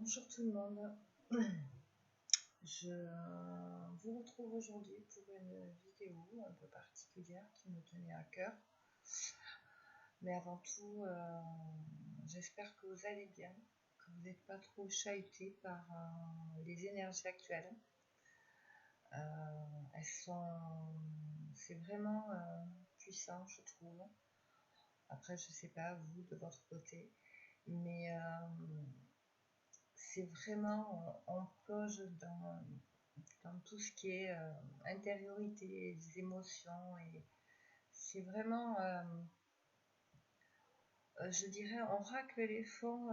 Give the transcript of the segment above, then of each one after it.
Bonjour tout le monde, je vous retrouve aujourd'hui pour une vidéo un peu particulière qui me tenait à cœur. Mais avant tout, j'espère que vous allez bien, que vous n'êtes pas trop chahutés par les énergies actuelles. C'est vraiment puissant, je trouve. Après, je sais pas vous de votre côté, mais c'est vraiment, on plonge dans tout ce qui est intériorité, les émotions, et c'est vraiment, je dirais, on racle les fonds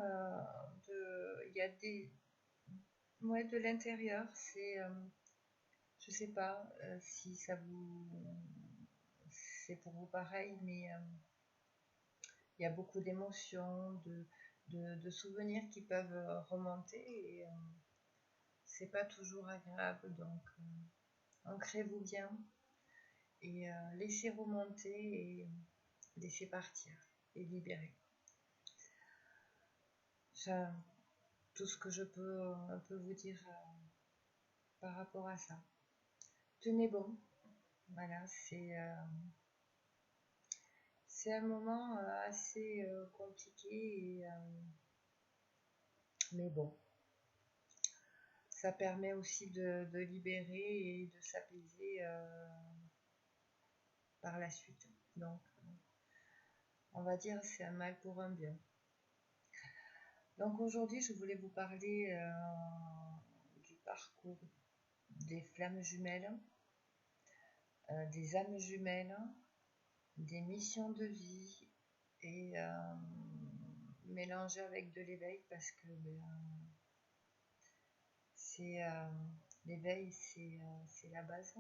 il y a ouais, de l'intérieur. Je sais pas si c'est pour vous pareil, mais il y a beaucoup d'émotions, de souvenirs qui peuvent remonter, et c'est pas toujours agréable, donc ancrez-vous bien et laissez remonter et laissez partir et libérer. Tout ce que je peux un peu vous dire par rapport à ça. Tenez bon, voilà, c'est un moment assez compliqué, mais bon, ça permet aussi de libérer et de s'apaiser par la suite. Donc, on va dire c'est un mal pour un bien. Donc aujourd'hui, je voulais vous parler du parcours des flammes jumelles, des âmes jumelles, des missions de vie, et mélanger avec de l'éveil, parce que l'éveil, c'est la base,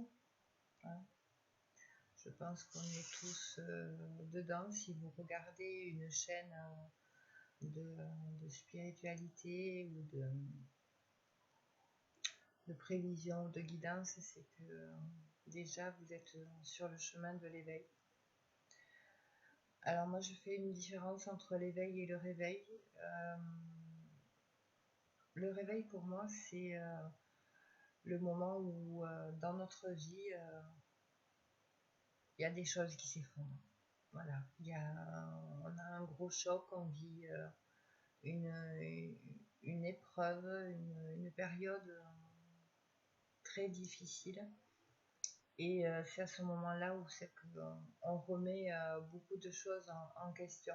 hein. Je pense qu'on est tous dedans. Si vous regardez une chaîne de spiritualité ou de prévision, de guidance, c'est que déjà vous êtes sur le chemin de l'éveil. Alors moi je fais une différence entre l'éveil et le réveil. Le réveil pour moi c'est le moment où dans notre vie il y a des choses qui s'effondrent. Voilà, on a un gros choc, on vit une épreuve, une période très difficile. Et c'est à ce moment-là où c'est qu'on remet beaucoup de choses en question.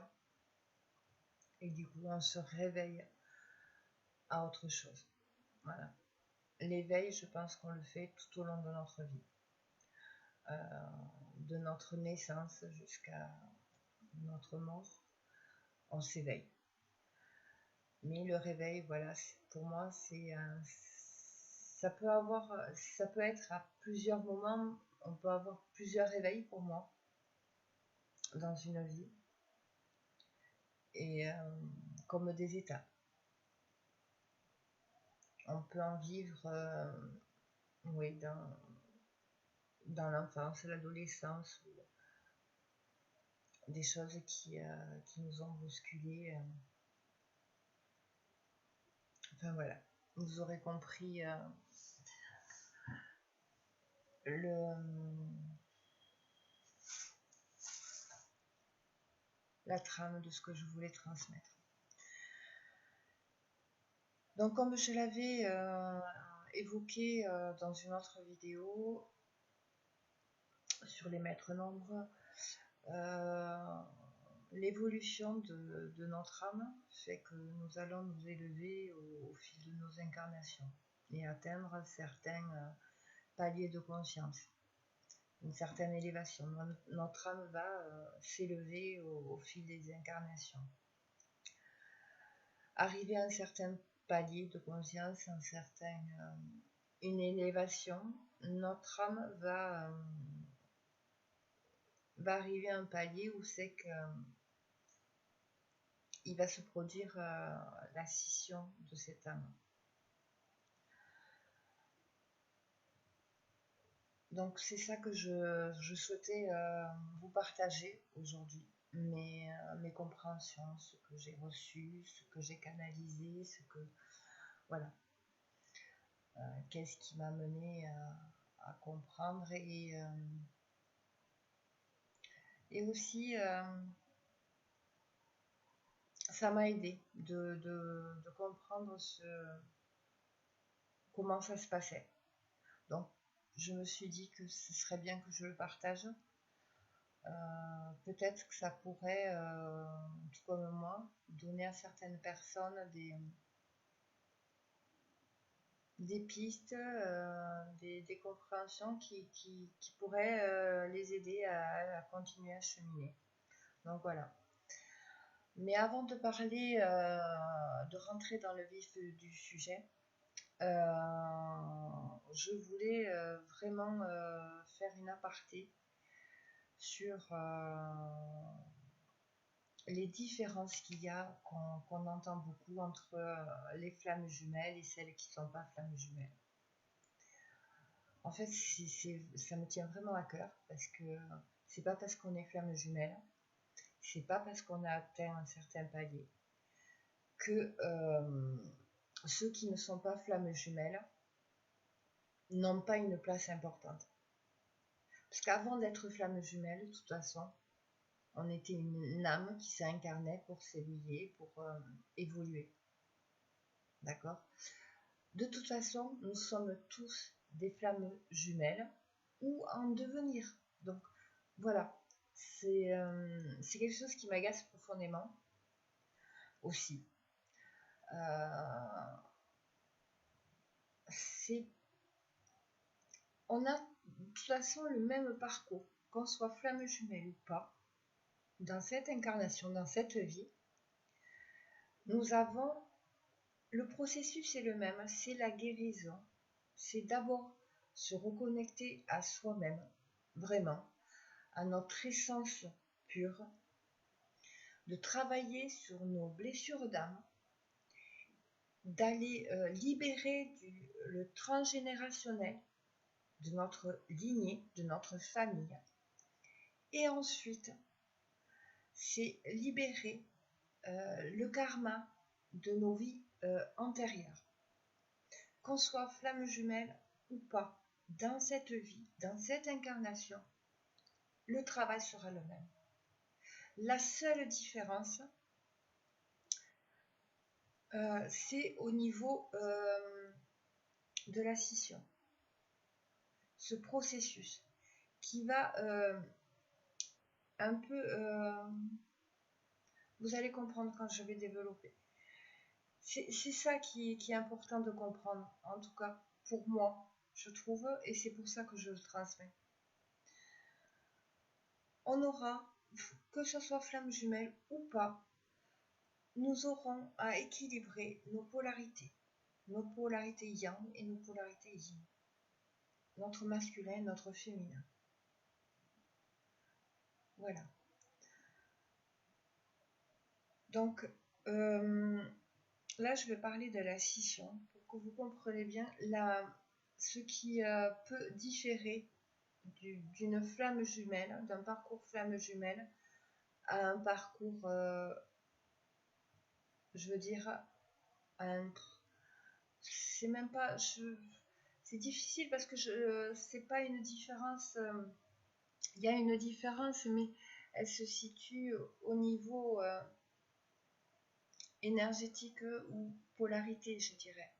Et du coup, on se réveille à autre chose. Voilà. L'éveil, je pense qu'on le fait tout au long de notre vie. De notre naissance jusqu'à notre mort, on s'éveille. Mais le réveil, voilà, pour moi, ça peut être à plusieurs moments, on peut avoir plusieurs réveils pour moi dans une vie, et comme des étapes. On peut en vivre oui, dans l'enfance, l'adolescence, des choses qui nous ont bousculés. Enfin voilà, vous aurez compris la trame de ce que je voulais transmettre. Donc comme je l'avais évoqué dans une autre vidéo sur les maîtres nombres, l'évolution de notre âme fait que nous allons nous élever au fil de nos incarnations et atteindre certains paliers de conscience, une certaine élévation. Notre âme va s'élever au fil des incarnations. Arriver à un certain palier de conscience, une élévation, notre âme va arriver à un palier où c'est que il va se produire la scission de cette âme. Donc c'est ça que je souhaitais vous partager aujourd'hui, mes compréhensions, ce que j'ai reçu, ce que j'ai canalisé, Voilà. Qu'est-ce qui m'a mené à comprendre et aussi ça m'a aidé de comprendre comment ça se passait. Donc je me suis dit que ce serait bien que je le partage. Peut-être que ça pourrait, tout comme moi, donner à certaines personnes des pistes, des compréhensions qui pourraient les aider à continuer à cheminer. Donc voilà. Mais avant de parler, de rentrer dans le vif du sujet, je voulais vraiment faire une aparté sur les différences qu'il y a, qu'on entend beaucoup entre les flammes jumelles et celles qui ne sont pas flammes jumelles. En fait, ça me tient vraiment à cœur parce que c'est pas parce qu'on est flamme jumelle, c'est pas parce qu'on a atteint un certain palier que ceux qui ne sont pas flammes jumelles n'ont pas une place importante. Parce qu'avant d'être flamme jumelle, de toute façon, on était une âme qui s'incarnait pour s'éveiller, pour évoluer. D'accord? De toute façon, nous sommes tous des flammes jumelles ou en devenir. Donc voilà, c'est quelque chose qui m'agace profondément aussi. On a de toute façon le même parcours, qu'on soit flamme jumelle ou pas, dans cette incarnation, dans cette vie. Nous avons le processus est le même, c'est la guérison. C'est d'abord se reconnecter à soi-même, vraiment, à notre essence pure, de travailler sur nos blessures d'âme, d'aller libérer le transgénérationnel de notre lignée, de notre famille. Et ensuite, c'est libérer le karma de nos vies antérieures. Qu'on soit flamme jumelle ou pas, dans cette vie, dans cette incarnation, le travail sera le même. La seule différence, c'est au niveau de la scission. Ce processus qui va un peu... vous allez comprendre quand je vais développer. C'est ça qui est important de comprendre, en tout cas pour moi, je trouve, et c'est pour ça que je le transmets. On aura, que ce soit flamme jumelle ou pas, nous aurons à équilibrer nos polarités yang et nos polarités yin, notre masculin, notre féminin. Voilà. Donc, là, je vais parler de la scission pour que vous compreniez bien ce qui peut différer d'une flamme jumelle, d'un parcours flamme jumelle à un parcours, je veux dire, c'est même pas, c'est difficile parce que c'est pas une différence, il y a une différence, mais elle se situe au niveau énergétique ou polarité, je dirais.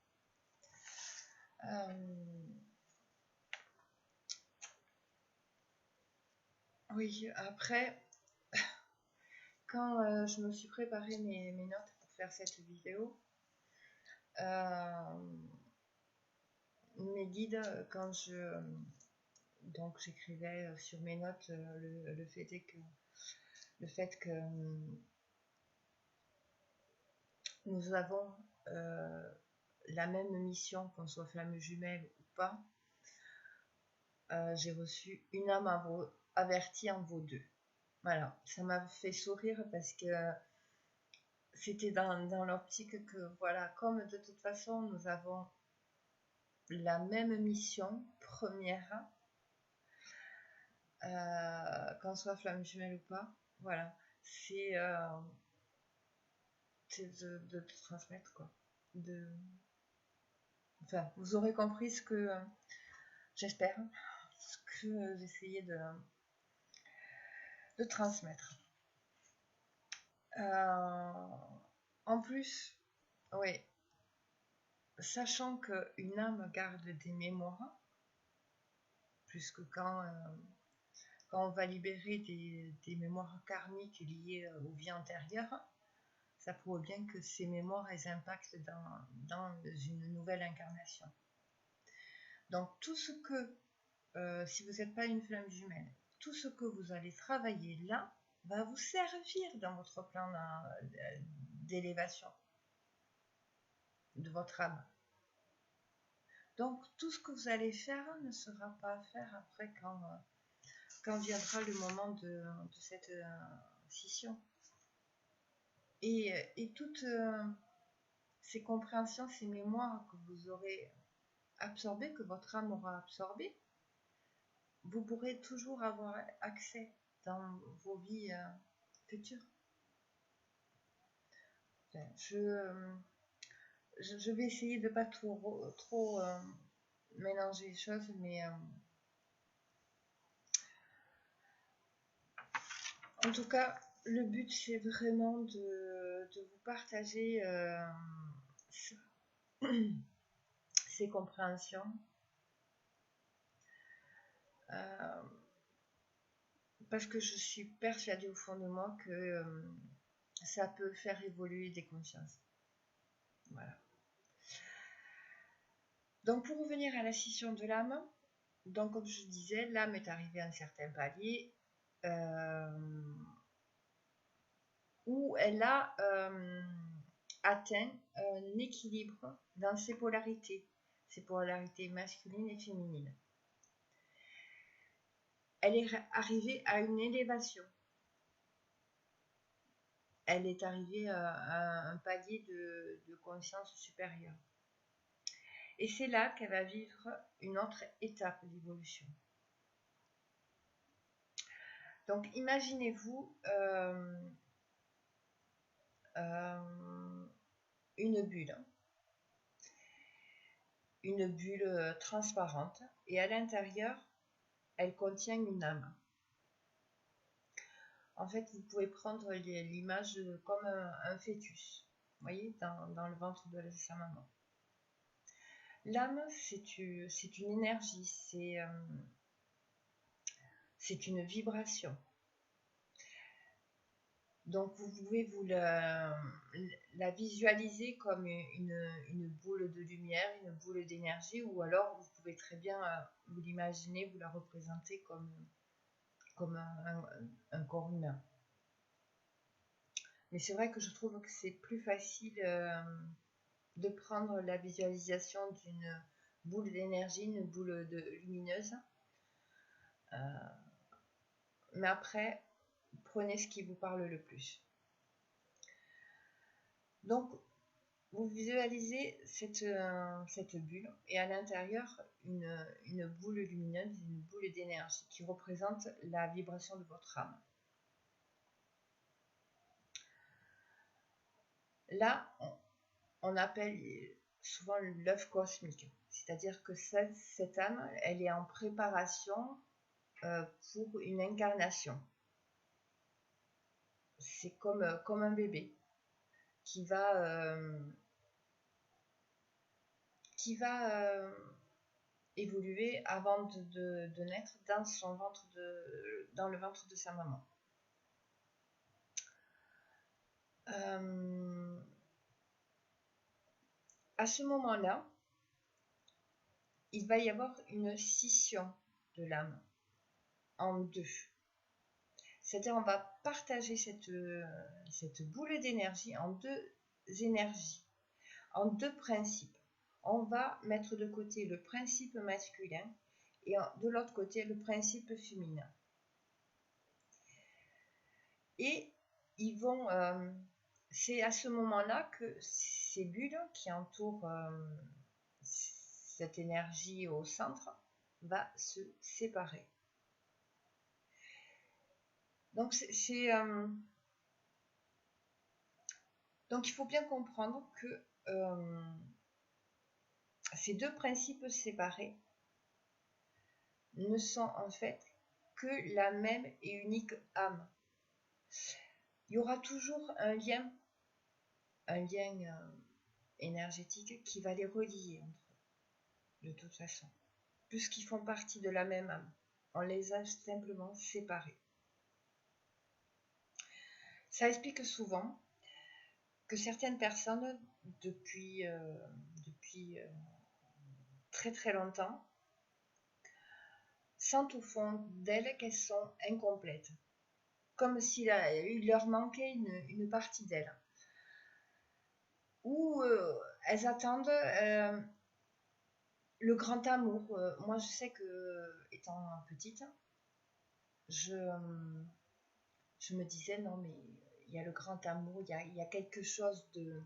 Oui, après, quand je me suis préparé mes notes pour faire cette vidéo, mes guides, quand donc j'écrivais sur mes notes le fait que nous avons la même mission, qu'on soit flamme jumelle ou pas, j'ai reçu une âme avertie en vaut deux. Voilà, ça m'a fait sourire parce que c'était dans l'optique que, voilà, comme de toute façon nous avons la même mission première, qu'on soit flamme jumelle ou pas, voilà, c'est de transmettre, quoi, Enfin, vous aurez compris ce que j'espère, ce que j'essayais de transmettre. En plus, oui, sachant qu'une âme garde des mémoires, puisque quand on va libérer des mémoires karmiques liées aux vies antérieures, ça prouve bien que ces mémoires, elles impactent dans une nouvelle incarnation. Donc tout ce que, si vous n'êtes pas une flamme jumelle, tout ce que vous allez travailler là va vous servir dans votre plan d'élévation de votre âme. Donc tout ce que vous allez faire ne sera pas à faire après quand viendra le moment de cette scission. Et toutes ces compréhensions, ces mémoires que vous aurez absorbées, que votre âme aura absorbées, vous pourrez toujours avoir accès dans vos vies futures. Enfin, je vais essayer de ne pas trop mélanger les choses, mais en tout cas, le but c'est vraiment de vous partager ces compréhensions. Parce que je suis persuadée au fond de moi que ça peut faire évoluer des consciences. Voilà. Donc pour revenir à la scission de l'âme, donc comme je disais, l'âme est arrivée à un certain palier où elle a atteint un équilibre dans ses polarités masculines et féminines. Elle est arrivée à une élévation. Elle est arrivée à un palier de conscience supérieure. Et c'est là qu'elle va vivre une autre étape d'évolution. Donc imaginez-vous une bulle transparente, et à l'intérieur, elle contient une âme. En fait, vous pouvez prendre l'image comme un fœtus, vous voyez, dans le ventre de sa maman. L'âme, c'est une énergie, c'est une vibration. Donc vous pouvez vous la visualiser comme une boule de lumière, une boule d'énergie, ou alors vous pouvez très bien vous l'imaginer, vous la représenter comme un corps humain. Mais c'est vrai que je trouve que c'est plus facile de prendre la visualisation d'une boule d'énergie, une boule lumineuse. Mais après, prenez ce qui vous parle le plus. Donc, vous visualisez cette bulle, et à l'intérieur, une boule lumineuse, une boule d'énergie qui représente la vibration de votre âme. Là, on appelle souvent l'œuf cosmique, c'est-à-dire que cette âme, elle est en préparation pour une incarnation. C'est comme un bébé qui va évoluer avant de naître dans le ventre de sa maman. À ce moment-là, il va y avoir une scission de l'âme en deux. C'est-à-dire on va partager cette boule d'énergie en deux énergies, en deux principes. On va mettre de côté le principe masculin et de l'autre côté le principe féminin. Et ils vont, c'est à ce moment-là que ces bulles qui entourent cette énergie au centre va se séparer. Donc donc il faut bien comprendre que ces deux principes séparés ne sont en fait que la même et unique âme. Il y aura toujours un lien énergétique qui va les relier entre eux, de toute façon, puisqu'ils font partie de la même âme. On les a simplement séparés. Ça explique souvent que certaines personnes, depuis très très longtemps, sentent au fond d'elles qu'elles sont incomplètes, comme s'il leur manquait une partie d'elles. Ou elles attendent le grand amour. Moi, je sais que, étant petite, je me disais, non, mais il y a le grand amour, il y a quelque chose de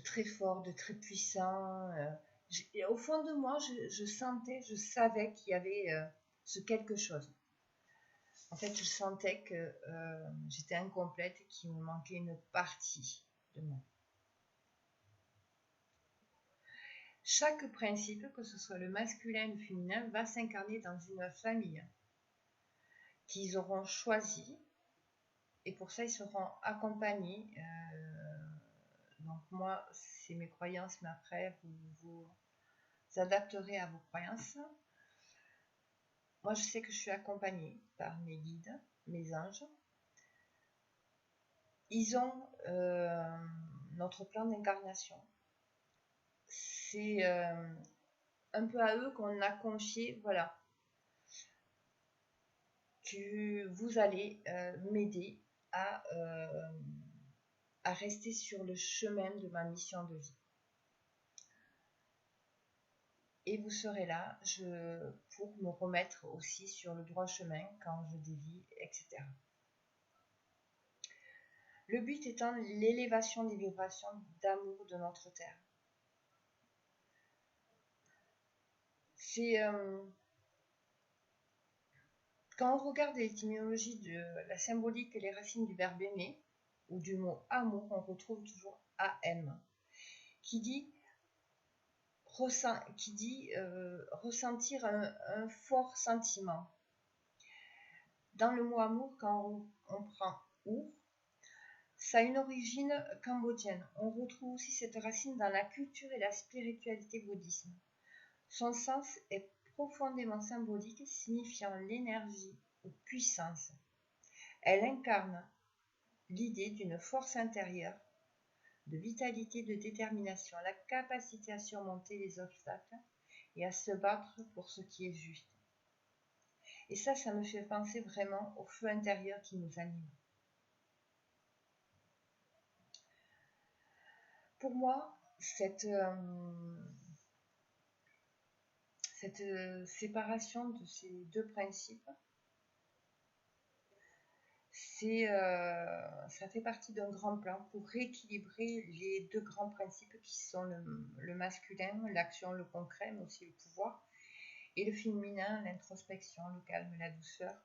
très fort, de très puissant. Au fond de moi, je sentais, je savais qu'il y avait ce quelque chose. En fait, je sentais que j'étais incomplète et qu'il me manquait une partie de moi. Chaque principe, que ce soit le masculin ou le féminin, va s'incarner dans une famille qu'ils auront choisi, et pour ça ils seront accompagnés. Donc moi, c'est mes croyances, mais après vous adapterez à vos croyances. Moi, je sais que je suis accompagnée par mes guides, mes anges. Ils ont notre plan d'incarnation. C'est un peu à eux qu'on a confié, voilà, que vous allez m'aider à rester sur le chemin de ma mission de vie. Et vous serez là pour me remettre aussi sur le droit chemin quand je dévie, etc. Le but étant l'élévation des vibrations d'amour de notre Terre. C'est quand on regarde l'étymologie de la symbolique et les racines du verbe aimer, ou du mot amour, on retrouve toujours AM, qui dit ressentir un fort sentiment. Dans le mot amour, quand on prend our, ça a une origine cambodgienne. On retrouve aussi cette racine dans la culture et la spiritualité bouddhisme. Son sens est profondément symbolique, signifiant l'énergie ou puissance. Elle incarne l'idée d'une force intérieure, de vitalité, de détermination, la capacité à surmonter les obstacles et à se battre pour ce qui est juste. Et ça me fait penser vraiment au feu intérieur qui nous anime. Pour moi, cette séparation de ces deux principes, ça fait partie d'un grand plan pour rééquilibrer les deux grands principes qui sont le masculin, l'action, le concret, mais aussi le pouvoir, et le féminin, l'introspection, le calme, la douceur,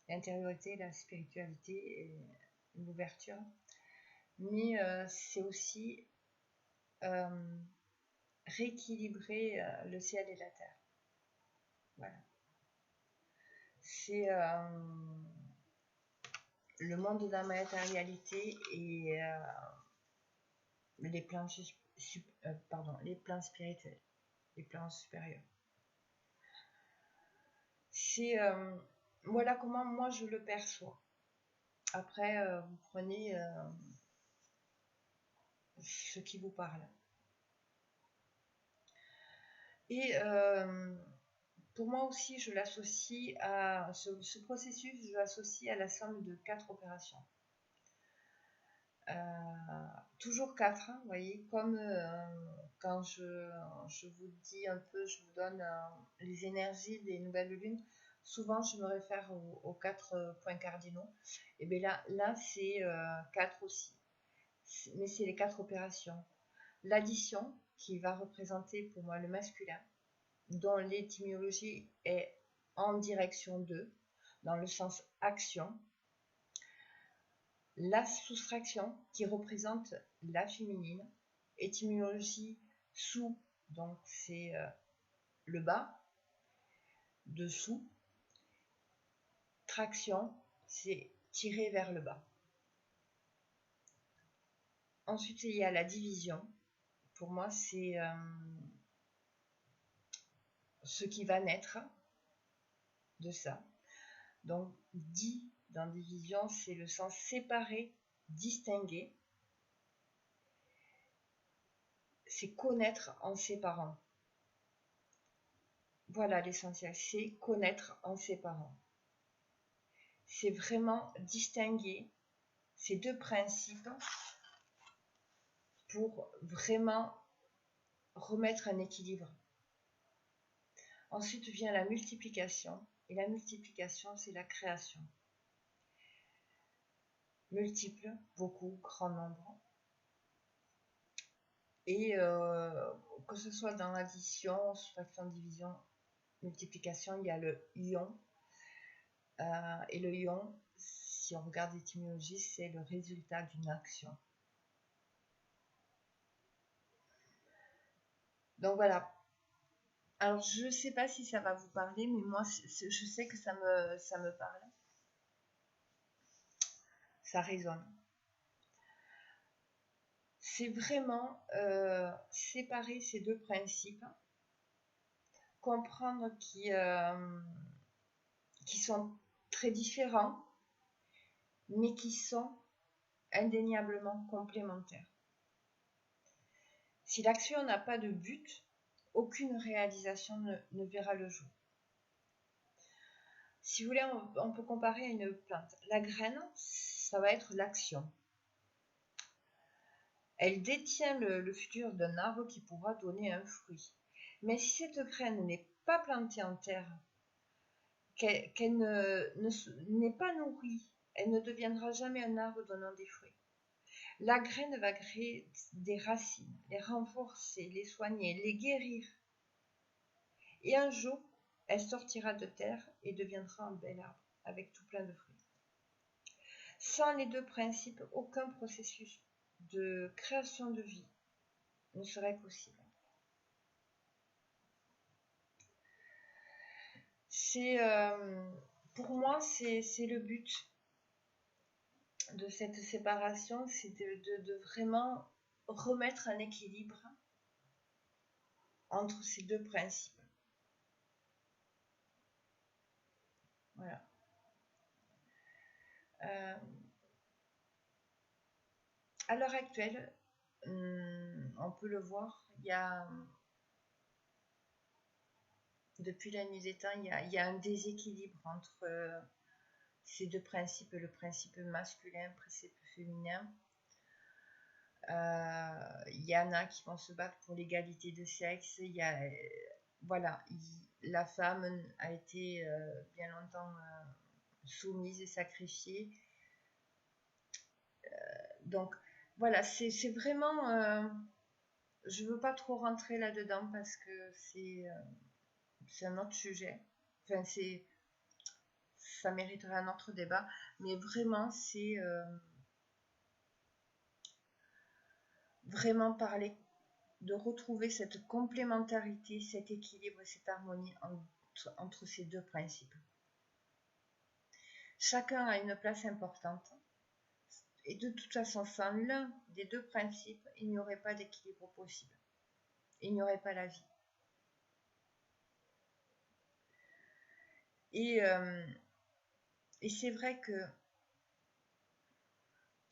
l'intériorité, la spiritualité et l'ouverture. Mais c'est aussi rééquilibrer le ciel et la terre. Voilà. C'est le monde de la matérialité et les plans spirituels, les plans supérieurs. C'est voilà comment moi je le perçois. Après, vous prenez ce qui vous parle. Et pour moi aussi, je l'associe à ce processus, je l'associe à la somme de 4 opérations. Toujours 4, hein, vous voyez, comme quand je vous dis un peu, je vous donne les énergies des nouvelles lunes, souvent je me réfère aux 4 points cardinaux. Et bien là c'est 4 aussi, mais c'est les 4 opérations. L'addition, qui va représenter pour moi le masculin, dont l'étymologie est en direction de, dans le sens action. La soustraction, qui représente la féminine, étymologie sous Donc c'est le bas, dessous. Traction, c'est tirer vers le bas. Ensuite, il y a la division. Pour moi, c'est ce qui va naître de ça. Donc, dit dans division, c'est le sens séparé, distingué. C'est connaître en séparant. Voilà l'essentiel, c'est connaître en séparant. C'est vraiment distinguer ces deux principes pour vraiment remettre un équilibre. Ensuite vient la multiplication. Et la multiplication, c'est la création. Multiple, beaucoup, grand nombre. Et que ce soit dans l'addition, soustraction, division, multiplication, il y a le ion. Et le ion, si on regarde l'étymologie, c'est le résultat d'une action. Donc voilà. Alors je ne sais pas si ça va vous parler, mais moi je sais que ça me parle. Ça résonne. C'est vraiment séparer ces deux principes, comprendre qu'ils sont très différents, mais qui sont indéniablement complémentaires. Si l'action n'a pas de but, aucune réalisation ne verra le jour. Si vous voulez, on peut comparer à une plante. La graine, ça va être l'action. Elle détient le futur d'un arbre qui pourra donner un fruit. Mais si cette graine n'est pas plantée en terre, qu'elle n'est pas nourrie, elle ne deviendra jamais un arbre donnant des fruits. La graine va créer des racines, les renforcer, les soigner, les guérir. Et un jour, elle sortira de terre et deviendra un bel arbre avec tout plein de fruits. Sans les deux principes, aucun processus de création de vie ne serait possible. Pour moi, c'est le but de cette séparation, c'est de vraiment remettre un équilibre entre ces deux principes. Voilà. À l'heure actuelle, on peut le voir, il y a, depuis la nuit des temps, il y a un déséquilibre entre ces deux principes, le principe masculin, le principe féminin. Il y en a qui vont se battre pour l'égalité de sexe. Voilà, la femme a été bien longtemps soumise et sacrifiée. Donc voilà, c'est vraiment. Je veux pas trop rentrer là-dedans parce que c'est un autre sujet. Enfin, ça mériterait un autre débat. Mais vraiment, c'est vraiment parler de retrouver cette complémentarité, cet équilibre et cette harmonie entre ces deux principes. Chacun a une place importante et de toute façon, sans l'un des deux principes, il n'y aurait pas d'équilibre possible. Il n'y aurait pas la vie. Et c'est vrai que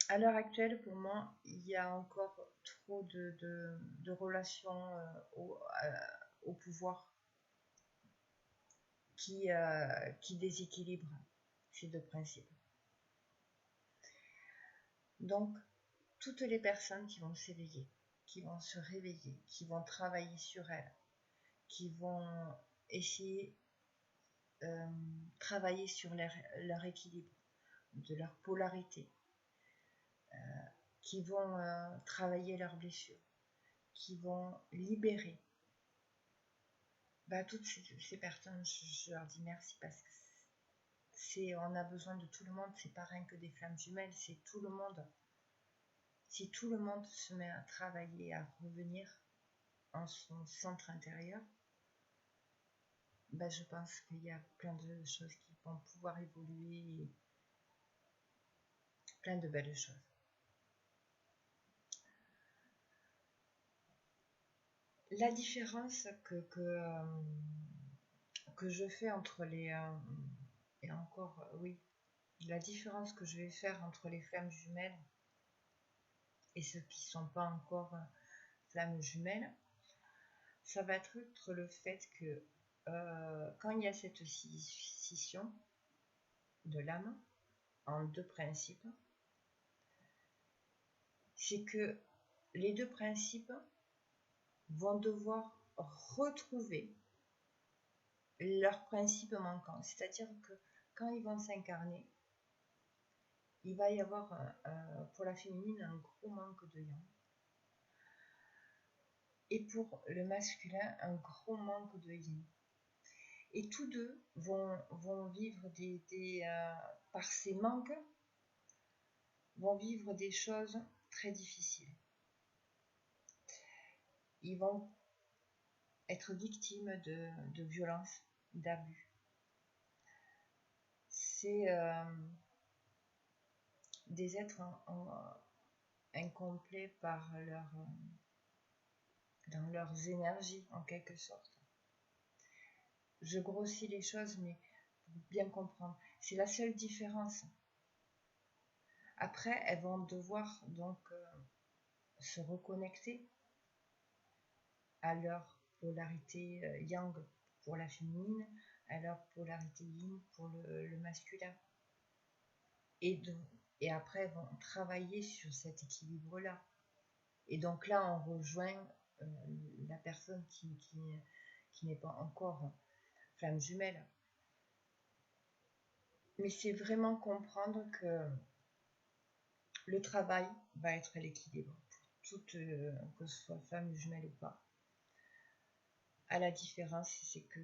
à l'heure actuelle, pour moi, il y a encore trop de relations au pouvoir qui déséquilibrent ces deux principes. Donc, toutes les personnes qui vont s'éveiller, qui vont se réveiller, qui vont travailler sur elles, qui vont essayer travailler sur leur équilibre, de leur polarité, qui vont travailler leurs blessures, qui vont libérer. Toutes ces personnes, je leur dis merci parce que on a besoin de tout le monde, c'est pas rien que des flammes jumelles, c'est tout le monde. Si tout le monde se met à travailler, à revenir, en son centre intérieur, ben, je pense qu'il y a plein de choses qui vont pouvoir évoluer, plein de belles choses. La différence que je fais entre les... et encore, oui, la différence que je vais faire entre les flammes jumelles et ceux qui ne sont pas encore flammes jumelles, ça va être le fait que quand il y a cette scission de l'âme en deux principes, c'est que les deux principes vont devoir retrouver leur principe manquant. C'est-à-dire que quand ils vont s'incarner, il va y avoir pour la féminine un gros manque de yang. Et pour le masculin, un gros manque de yin. Et tous deux vont vivre par ces manques, vont vivre des choses très difficiles. Ils vont être victimes de violences, d'abus. C'est des êtres incomplets dans leurs énergies, en quelque sorte. Je grossis les choses, mais pour bien comprendre. C'est la seule différence. Après, elles vont devoir donc se reconnecter à leur polarité yang pour la féminine, à leur polarité yin pour le masculin. Et après, elles vont travailler sur cet équilibre-là. Et donc là, on rejoint la personne qui n'est pas encore flamme jumelle. Mais c'est vraiment comprendre que le travail va être l'équilibre, que ce soit flamme jumelle ou pas. À la différence, c'est que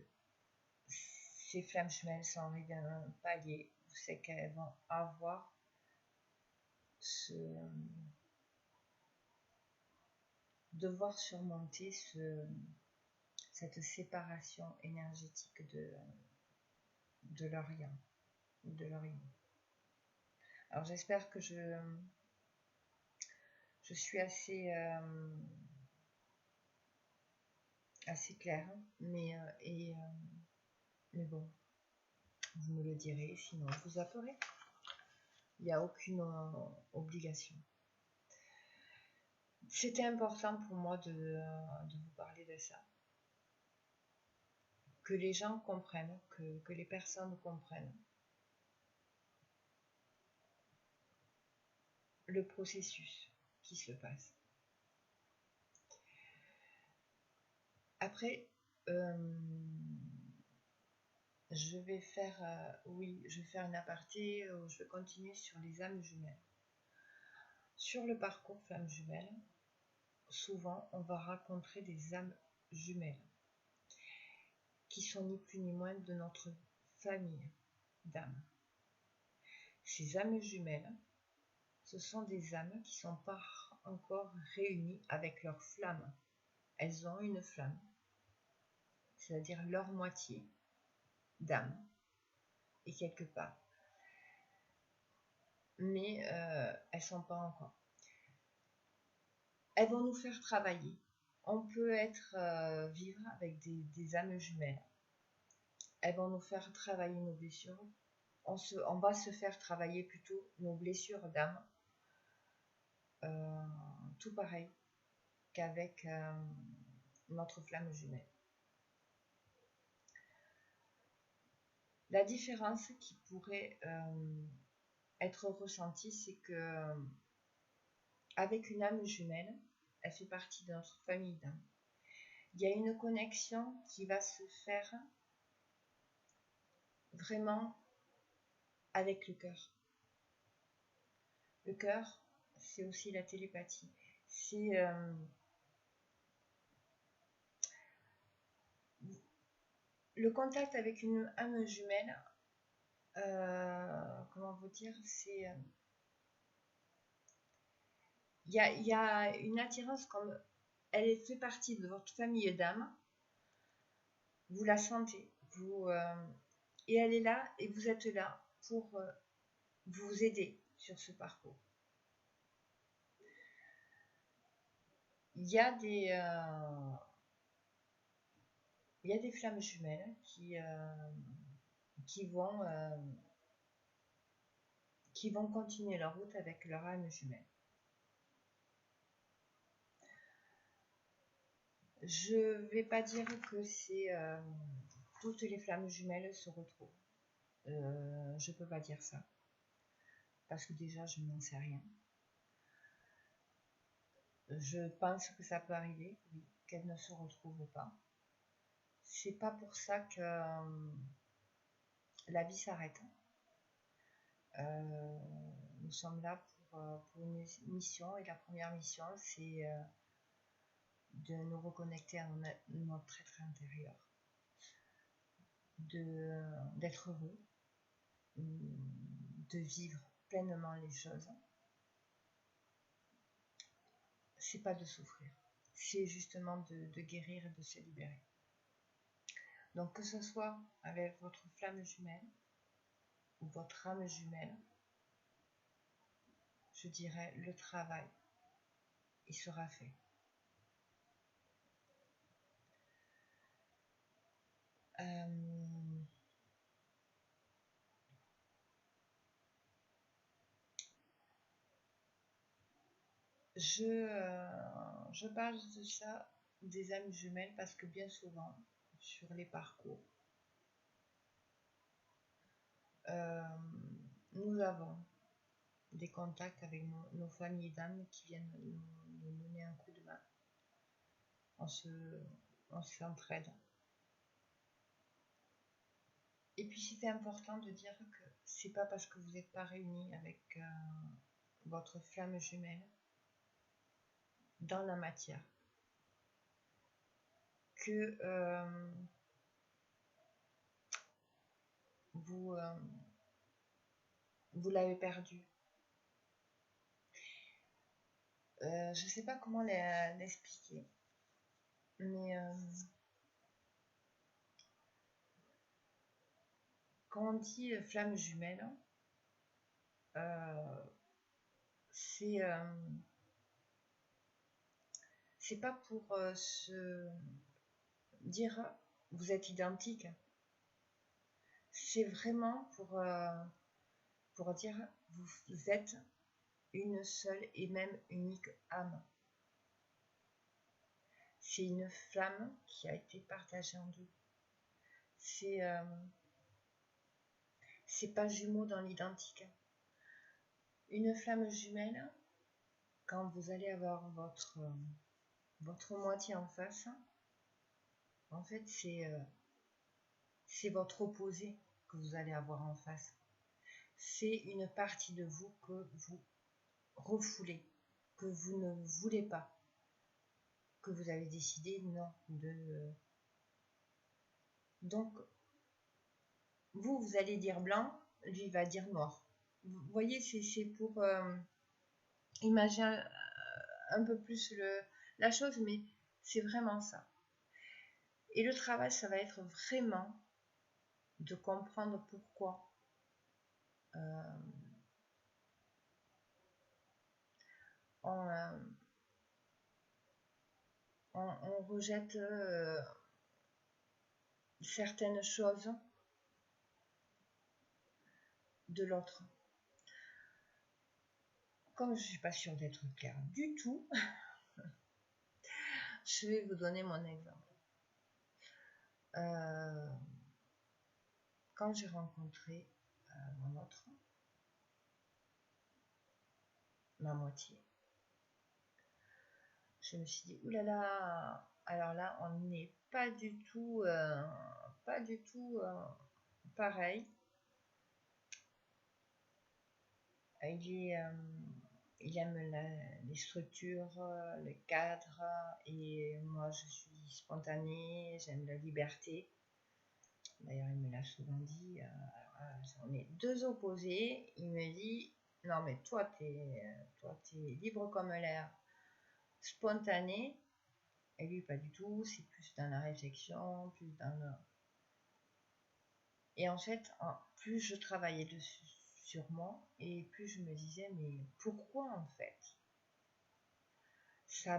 ces flammes jumelles sont arrivées à un palier où c'est qu'elles vont avoir devoir surmonter cette séparation énergétique de leur yang, de leur yin. Alors j'espère que je suis assez claire, mais bon, vous me le direz, sinon je vous appellerai. Il n'y a aucune obligation. C'était important pour moi de vous parler de ça. Que les gens comprennent, que les personnes comprennent le processus qui se passe. Après, je vais faire une aparté, je vais continuer sur les âmes jumelles. Sur le parcours flamme jumelle, souvent on va rencontrer des âmes jumelles qui sont ni plus ni moins de notre famille d'âmes. Ces âmes jumelles, ce sont des âmes qui ne sont pas encore réunies avec leur flamme. Elles ont une flamme, c'est-à-dire leur moitié d'âme, et quelque part. Mais elles ne sont pas encore. Elles vont nous faire travailler. On peut vivre avec des âmes jumelles. Elles vont nous faire travailler nos blessures. On va se faire travailler plutôt nos blessures d'âme. Tout pareil qu'avec notre flamme jumelle. La différence qui pourrait être ressentie, c'est que avec une âme jumelle, elle fait partie de notre famille d'âme. Il y a une connexion qui va se faire vraiment avec le cœur. Le cœur, c'est aussi la télépathie. C'est le contact avec une âme jumelle. Comment vous dire, c'est il y a une attirance comme elle fait partie de votre famille d'âme, vous la sentez, et elle est là, et vous êtes là pour vous aider sur ce parcours. Il y a des flammes jumelles qui vont continuer leur route avec leur âme jumelle. Je vais pas dire que c'est toutes les flammes jumelles se retrouvent. Je peux pas dire ça parce que déjà je n'en sais rien. Je pense que ça peut arriver, oui, qu'elles ne se retrouvent pas. C'est pas pour ça que la vie s'arrête. Nous sommes là pour une mission, et la première mission, c'est de nous reconnecter à notre être intérieur, d'être heureux, de vivre pleinement les choses. C'est pas de souffrir, c'est justement de guérir et de se libérer. Donc que ce soit avec votre flamme jumelle ou votre âme jumelle, je dirais le travail, il sera fait. Je parle de ça, des âmes jumelles, parce que bien souvent, sur les parcours, nous avons des contacts avec nos familles d'âmes qui viennent nous donner un coup de main. On s'entraide. Et puis c'est important de dire que c'est pas parce que vous n'êtes pas réunis avec votre flamme jumelle dans la matière que vous l'avez perdu. Je sais pas comment l'expliquer, mais quand on dit flamme jumelle, c'est pas pour se dire vous êtes identique, c'est vraiment pour dire vous êtes une seule et même unique âme. C'est une flamme qui a été partagée en deux. C'est pas jumeau dans l'identique. Une flamme jumelle, quand vous allez avoir votre moitié en face, en fait c'est votre opposé que vous allez avoir en face. C'est une partie de vous que vous refoulez, que vous ne voulez pas, que vous avez décidé non de... Donc, vous allez dire blanc, lui va dire noir. Vous voyez, c'est pour imaginer un peu plus la chose, mais c'est vraiment ça. Et le travail, ça va être vraiment de comprendre pourquoi on rejette certaines choses de l'autre. Comme je ne suis pas sûre d'être claire du tout, je vais vous donner mon exemple. Quand j'ai rencontré mon autre, ma moitié, je me suis dit oulala, alors là on n'est pas du tout pareil. Il aime les structures, le cadre, et moi je suis spontanée, j'aime la liberté. D'ailleurs, il me l'a souvent dit. On est deux opposés. Il me dit non, mais toi, t'es libre comme l'air, spontané, lui, pas du tout, c'est plus dans la réflexion, plus dans le... Et en fait, plus je travaillais dessus sur moi, et plus je me disais, mais pourquoi en fait ça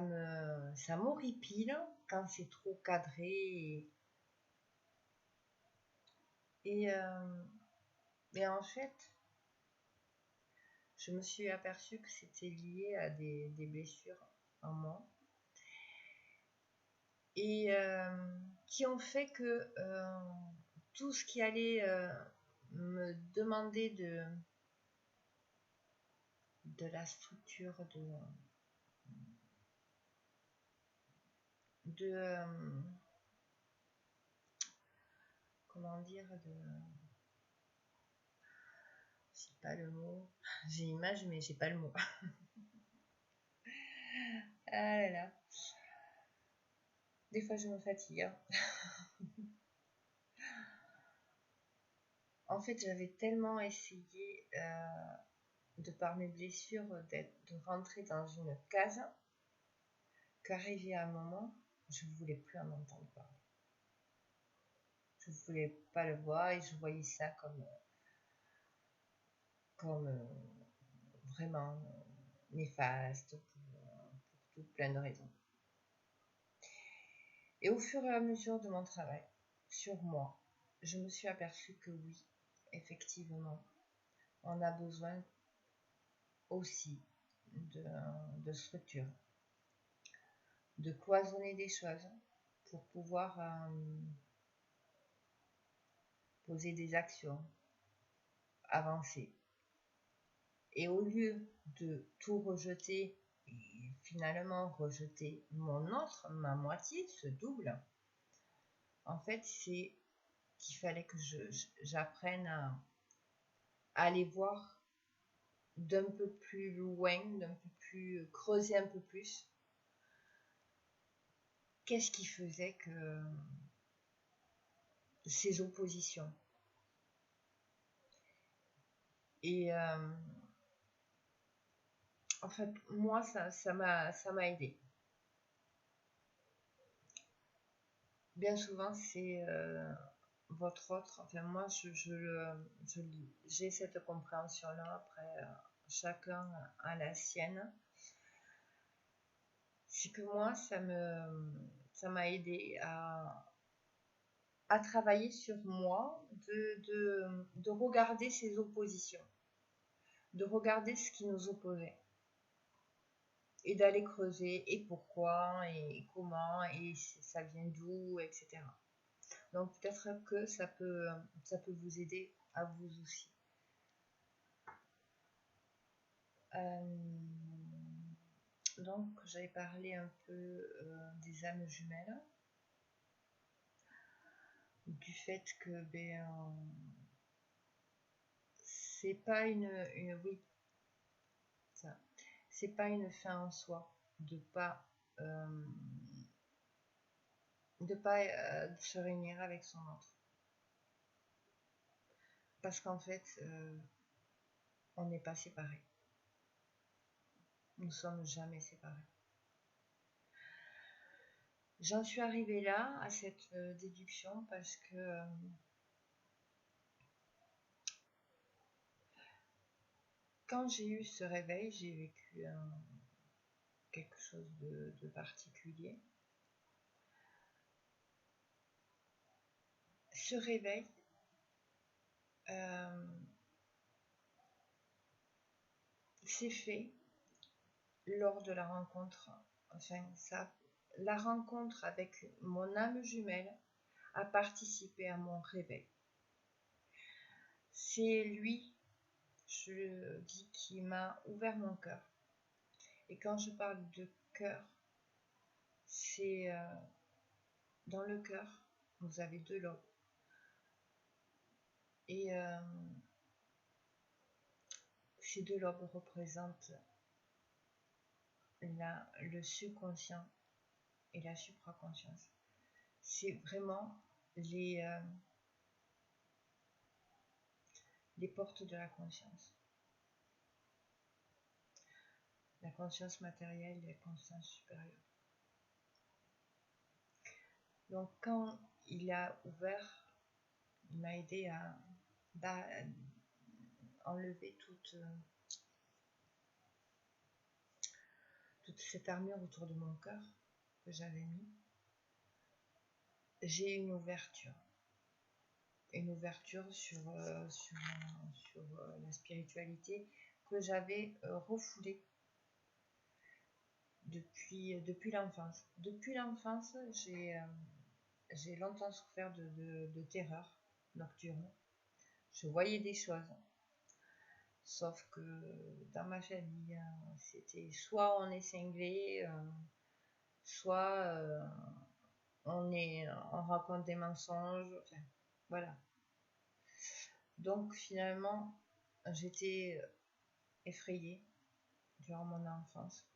m'horripile quand c'est trop cadré et, euh, et en fait, je me suis aperçue que c'était lié à des blessures en moi et qui ont fait que tout ce qui allait me demander de la structure, de comment dire, c'est pas le mot, j'ai l'image mais j'ai pas le mot. Ah là là, des fois je me fatigue, hein. En fait, j'avais tellement essayé de par mes blessures de rentrer dans une case qu'arrivé à un moment, je ne voulais plus en entendre parler. Je ne voulais pas le voir et je voyais ça comme vraiment néfaste pour tout plein de raisons. Et au fur et à mesure de mon travail sur moi, je me suis aperçue que oui, effectivement, on a besoin aussi de structure, de cloisonner des choses pour pouvoir poser des actions, avancer. Et au lieu de tout rejeter et finalement rejeter ma moitié, ce double, en fait, c'est qu'il fallait que j'apprenne à aller voir d'un peu plus loin, d'un peu plus creuser un peu plus. Qu'est-ce qui faisait que ces oppositions et en fait, moi, ça m'a aidé. Bien souvent, c'est votre autre. Enfin, moi, j'ai cette compréhension-là. Après, chacun a la sienne. C'est que moi, ça m'a aidé à travailler sur moi, de regarder ces oppositions, de regarder ce qui nous opposait et d'aller creuser et pourquoi et comment et ça vient d'où, etc. Donc peut-être que ça peut vous aider à vous aussi. Donc j'avais parlé un peu des âmes jumelles, du fait que c'est pas oui, ça, c'est pas une fin en soi euh, de pas se réunir avec son autre, parce qu'en fait on n'est pas séparés, nous sommes jamais séparés. J'en suis arrivée là à cette déduction parce que quand j'ai eu ce réveil, j'ai vécu quelque chose de particulier. Ce réveil s'est fait lors de la rencontre, enfin la rencontre avec mon âme jumelle a participé à mon réveil. C'est lui, je dis, qui m'a ouvert mon cœur. Et quand je parle de cœur, c'est dans le cœur, vous avez deux lobes. Et ces deux lobes représentent le subconscient et la supraconscience. C'est vraiment les portes de la conscience. La conscience matérielle et la conscience supérieure. Donc quand il a ouvert, il m'a aidé à enlever toute cette armure autour de mon cœur que j'avais mis. J'ai une ouverture sur la spiritualité que j'avais refoulée depuis l'enfance. Depuis l'enfance, j'ai longtemps souffert de terreur nocturne. Je voyais des choses. Sauf que dans ma famille, c'était soit on est cinglé, soit on raconte des mensonges. Enfin, voilà. Donc finalement, j'étais effrayée durant mon enfance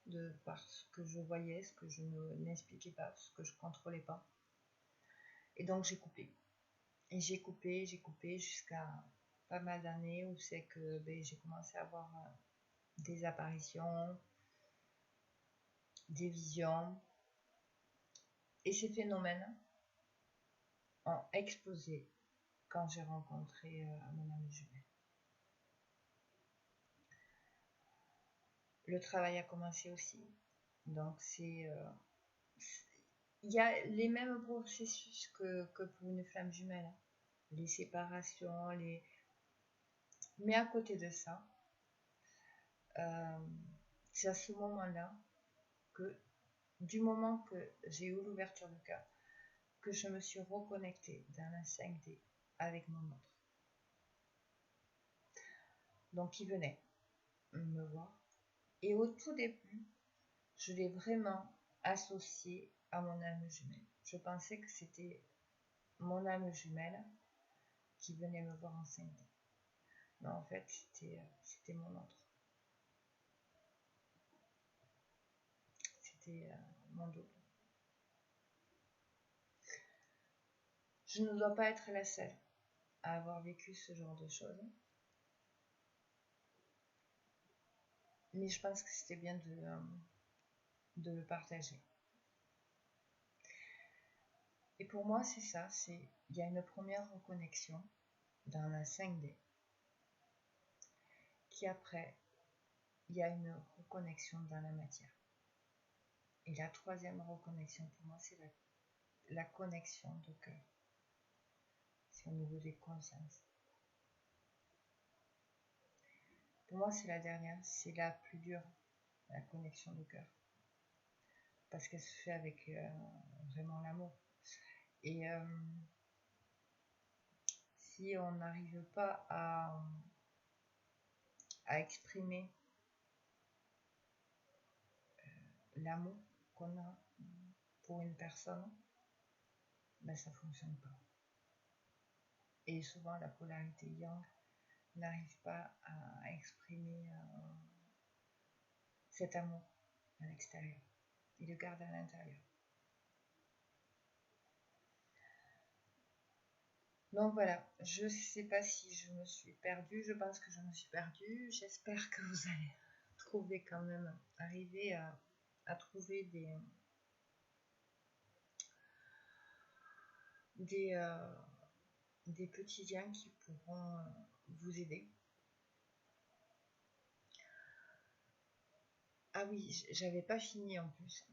par ce que je voyais, ce que je n'expliquais pas, ce que je contrôlais pas. Et donc j'ai coupé. Et j'ai coupé jusqu'à pas mal d'années où c'est que j'ai commencé à avoir des apparitions, des visions. Et ces phénomènes ont explosé quand j'ai rencontré mon âme jumelle. Le travail a commencé aussi. Donc il y a les mêmes processus que pour une flamme jumelle. Les séparations, mais à côté de ça, c'est à ce moment-là que, du moment que j'ai eu l'ouverture du cœur, que je me suis reconnectée dans la 5D avec mon autre. Donc il venait me voir. Et au tout début, je l'ai vraiment associé à mon âme jumelle. Je pensais que c'était mon âme jumelle qui venait me voir en 5D. Mais en fait, c'était mon autre. C'était mon double. Je ne dois pas être la seule à avoir vécu ce genre de choses. Mais je pense que c'était bien de le partager. Et pour moi, c'est ça, il y a une première reconnexion dans la 5D, qui après, il y a une reconnexion dans la matière. Et la troisième reconnexion pour moi, c'est la connexion de cœur. C'est au niveau des consciences. Pour moi, c'est la dernière, c'est la plus dure, la connexion de cœur. Parce qu'elle se fait avec vraiment l'amour. Et si on n'arrive pas à exprimer l'amour qu'on a pour une personne, ben ça ne fonctionne pas. Et souvent, la polarité yang n'arrive pas à exprimer cet amour à l'extérieur. Il le garde à l'intérieur. Donc voilà, je ne sais pas si je me suis perdue, je pense que je me suis perdue. J'espère que vous allez trouver quand même, arriver à trouver des petits liens qui pourront vous aider. Ah oui, j'avais pas fini en plus.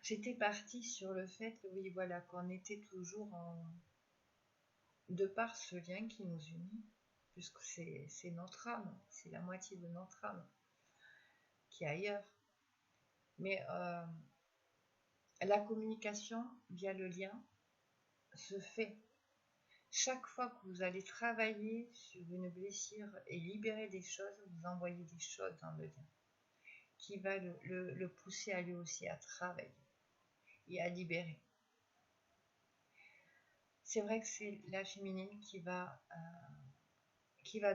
J'étais partie sur le fait, oui, voilà, qu'on était toujours de par ce lien qui nous unit, puisque c'est notre âme, c'est la moitié de notre âme qui est ailleurs. Mais la communication via le lien se fait. Chaque fois que vous allez travailler sur une blessure et libérer des choses, vous envoyez des choses dans le lien qui va le pousser à lui aussi à travailler et à libérer. C'est vrai que c'est la féminine qui va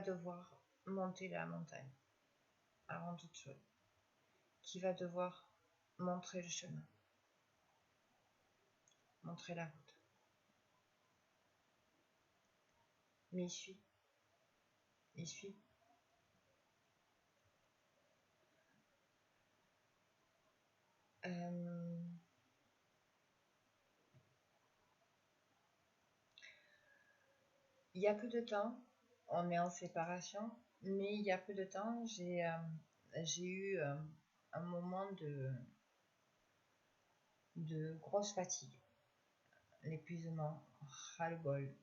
devoir monter la montagne avant toute chose, qui va devoir montrer le chemin, montrer la route. Mais il suit. il y a peu de temps, on est en séparation, mais il y a peu de temps, j'ai eu un moment de grosse fatigue, l'épuisement, ras-le-bol.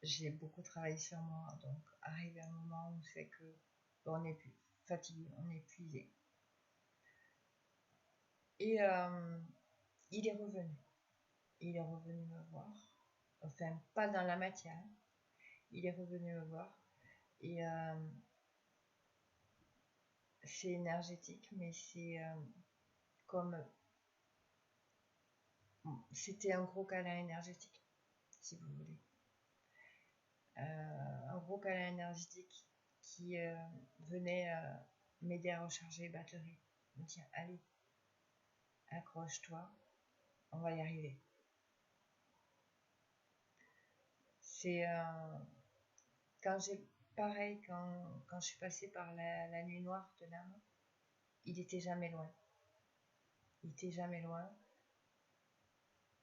J'ai beaucoup travaillé sur moi, donc arrivé un moment où c'est que on est plus fatigué, on est épuisé. Et il est revenu. Il est revenu me voir. Enfin, pas dans la matière. Il est revenu me voir. Et c'est énergétique, mais c'est comme... C'était un gros câlin énergétique, si vous voulez. Un gros câlin énergétique qui venait m'aider à recharger les batteries. Me dire, allez, accroche-toi, on va y arriver. C'est quand j'ai pareil quand je suis passée par la nuit noire de l'âme, il était jamais loin. Il était jamais loin.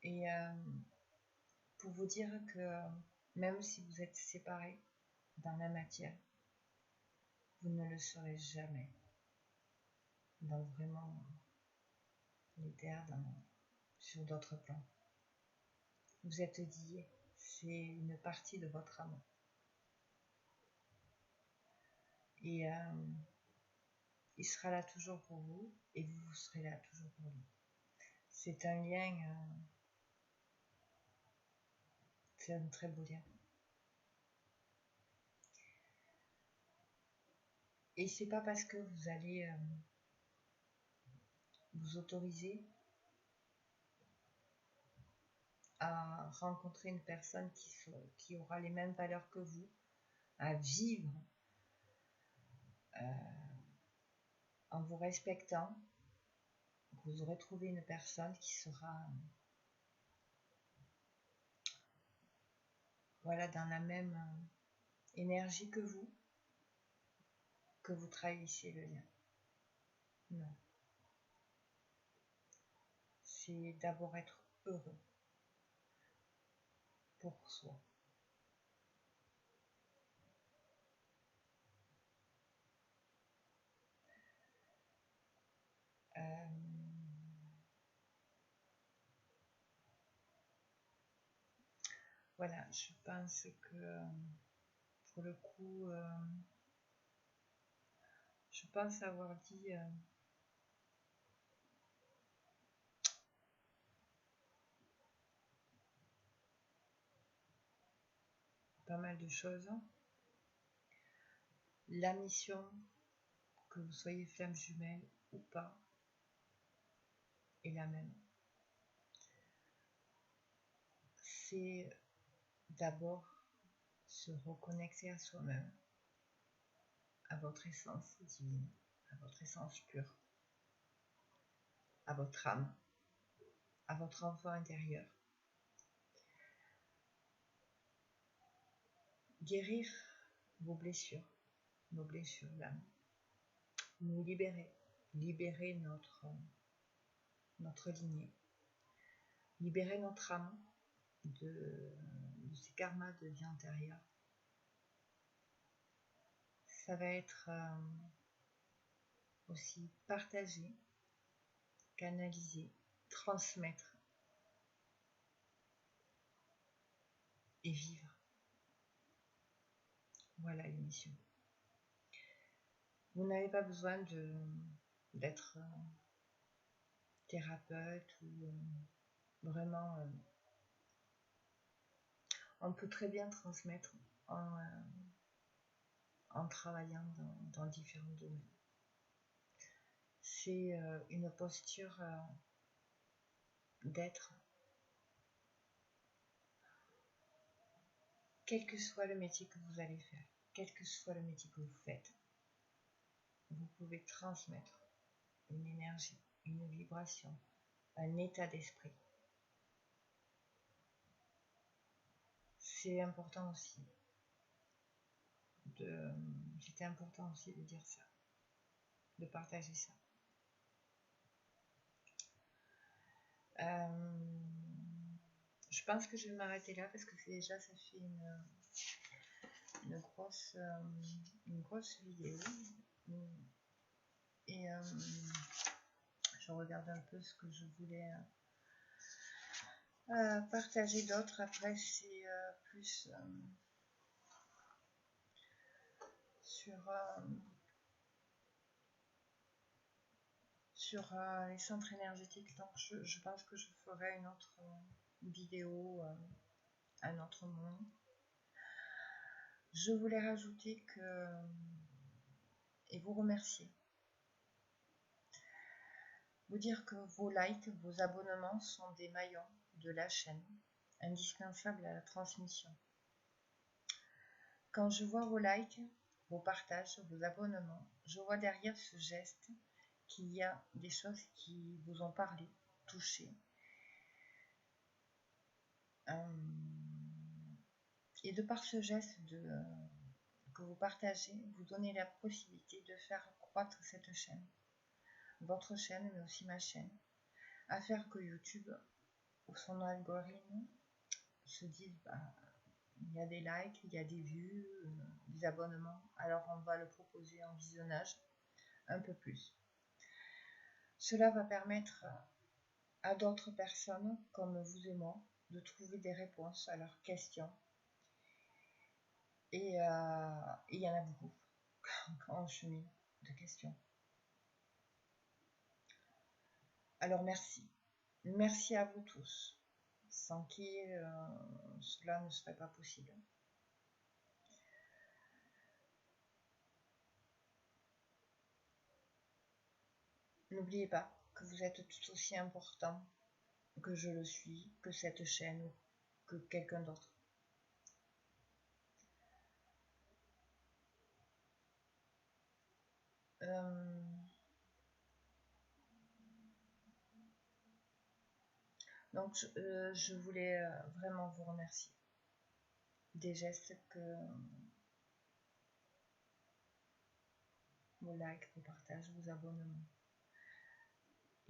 Et pour vous dire que même si vous êtes séparés dans la matière, vous ne le serez jamais dans vraiment l'éther, sur d'autres plans. Vous êtes liés, c'est une partie de votre âme. Et il sera là toujours pour vous et vous serez là toujours pour lui. C'est un lien, c'est un très beau lien. Et c'est pas parce que vous allez vous autoriser à rencontrer une personne qui aura les mêmes valeurs que vous, à vivre en vous respectant, vous aurez trouvé une personne qui sera voilà, dans la même énergie que vous trahissiez le lien. Non. C'est d'abord être heureux pour soi. Voilà, je pense que pour le coup, je pense avoir dit pas mal de choses. La mission, que vous soyez flamme jumelle ou pas, est la même. C'est d'abord se reconnecter à soi-même, à votre essence divine, à votre essence pure, à votre âme, à votre enfant intérieur. Guérir vos blessures d'âme. Nous libérer notre lignée, libérer notre âme de ces karmas de vie antérieure. Ça va être aussi partager, canaliser, transmettre et vivre. Voilà l'émission. Vous n'avez pas besoin d'être thérapeute ou vraiment... on peut très bien transmettre en travaillant dans différents domaines. C'est une posture d'être, quel que soit le métier que vous allez faire, quel que soit le métier que vous faites, vous pouvez transmettre une énergie, une vibration, un état d'esprit. C'est important aussi c'était important aussi de dire ça, de partager ça. Je pense que je vais m'arrêter là parce que déjà ça fait une grosse vidéo. Et je regarde un peu ce que je voulais partager d'autre. Après, c'est plus sur les centres énergétiques. Donc, je pense que je ferai une autre vidéo à un autre moment. Je voulais rajouter que et vous remercier. Vous dire que vos likes, vos abonnements sont des maillons de la chaîne, indispensables à la transmission. Quand je vois vos likes, vos partages, vos abonnements, je vois derrière ce geste qu'il y a des choses qui vous ont parlé, touché. Et de par ce geste que vous partagez, vous donnez la possibilité de faire croître cette chaîne, votre chaîne, mais aussi ma chaîne, à faire que YouTube ou son algorithme se dise il y a des likes, il y a des vues, des abonnements, alors on va le proposer en visionnage un peu plus. Cela va permettre à d'autres personnes comme vous et moi de trouver des réponses à leurs questions. Et il y en a beaucoup quand on chemine de questions. Alors merci. Merci à vous tous, sans qui cela ne serait pas possible. N'oubliez pas que vous êtes tout aussi important que je le suis, que cette chaîne ou que quelqu'un d'autre. Donc je voulais vraiment vous remercier des gestes que vos likes, vos partages, vos abonnements.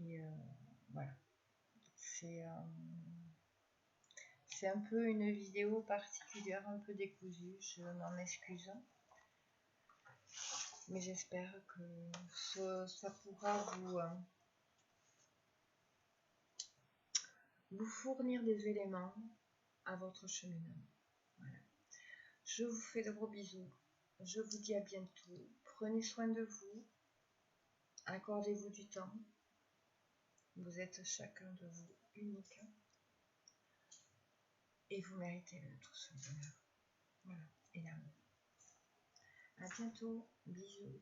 Et voilà. C'est un peu une vidéo particulière, un peu décousue, je m'en excuse. Mais j'espère que ça pourra vous fournir des éléments à votre cheminement. Voilà. Je vous fais de gros bisous. Je vous dis à bientôt. Prenez soin de vous. Accordez-vous du temps. Vous êtes chacun de vous unique. Et vous méritez tout ce bonheur. Voilà. Et l'amour. À bientôt. Bisous.